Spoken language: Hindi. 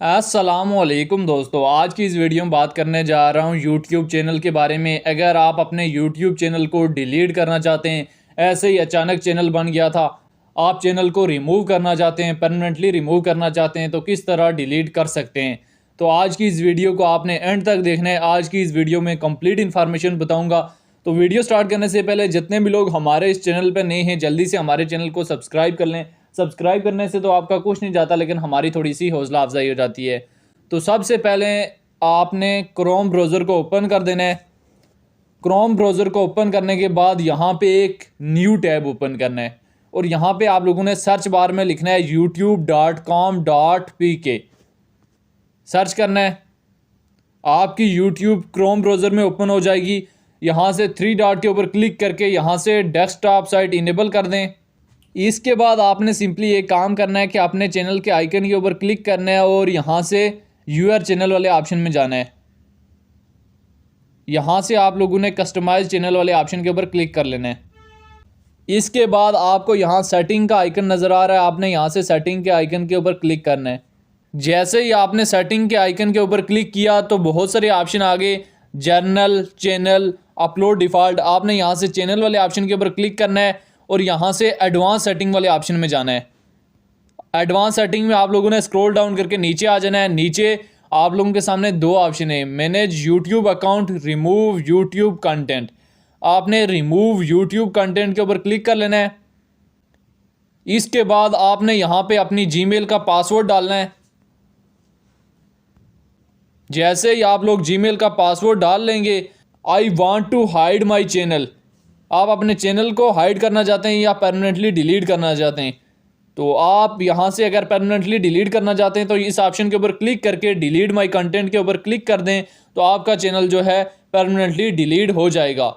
अस्सलामुअलैकुम दोस्तों, आज की इस वीडियो में बात करने जा रहा हूँ यूट्यूब चैनल के बारे में। अगर आप अपने यूट्यूब चैनल को डिलीट करना चाहते हैं, ऐसे ही अचानक चैनल बन गया था, आप चैनल को रिमूव करना चाहते हैं, परमानेंटली रिमूव करना चाहते हैं, तो किस तरह डिलीट कर सकते हैं। तो आज की इस वीडियो को आपने एंड तक देखना है। आज की इस वीडियो में कंप्लीट इन्फॉर्मेशन बताऊँगा। तो वीडियो स्टार्ट करने से पहले जितने भी लोग हमारे इस चैनल पर नए हैं, जल्दी से हमारे चैनल को सब्सक्राइब कर लें। सब्सक्राइब करने से तो आपका कुछ नहीं जाता, लेकिन हमारी थोड़ी सी हौसला अफजाई हो जाती है। तो सबसे पहले आपने क्रोम ब्राउज़र को ओपन कर देना है। क्रोम ब्राउज़र को ओपन करने के बाद यहाँ पे एक न्यू टैब ओपन करना है और यहाँ पे आप लोगों ने सर्च बार में लिखना है youtube.com.pk। सर्च करना है, आपकी यूट्यूब क्रोम ब्राउज़र में ओपन हो जाएगी। यहाँ से 3 डॉट के ऊपर क्लिक करके यहाँ से डेस्कटॉप साइट इनेबल कर दें। इसके बाद आपने सिंपली एक काम करना है कि अपने चैनल के आइकन के ऊपर क्लिक करना है और यहाँ से यूर चैनल वाले ऑप्शन में जाना है। यहाँ से आप लोगों ने कस्टमाइज चैनल वाले ऑप्शन के ऊपर क्लिक कर लेना है। इसके बाद आपको यहाँ सेटिंग का आइकन नज़र आ रहा है, आपने यहाँ से सेटिंग के आइकन के ऊपर क्लिक करना है। जैसे ही आपने सेटिंग के आइकन के ऊपर क्लिक किया तो बहुत सारे ऑप्शन आ गए, जर्नल, चैनल, अपलोड डिफ़ॉल्ट। आपने यहाँ से चैनल वाले ऑप्शन के ऊपर क्लिक करना है और यहाँ से एडवांस सेटिंग वाले ऑप्शन में जाना है। एडवांस सेटिंग में आप लोगों ने स्क्रॉल डाउन करके नीचे आ जाना है। नीचे आप लोगों के सामने 2 ऑप्शन है, manage YouTube account, remove YouTube content. आपने रिमूव यूट्यूब कंटेंट के ऊपर क्लिक कर लेना है। इसके बाद आपने यहाँ पे अपनी जीमेल का पासवर्ड डालना है। जैसे ही आप लोग जीमेल का पासवर्ड डाल लेंगे, I want to hide my channel, आप अपने चैनल को हाइड करना चाहते हैं या परमानेंटली डिलीट करना चाहते हैं, तो आप यहाँ से अगर परमानेंटली डिलीट करना चाहते हैं तो इस ऑप्शन के ऊपर क्लिक करके डिलीट माय कंटेंट के ऊपर क्लिक कर दें, तो आपका चैनल जो है परमानेंटली डिलीट हो जाएगा।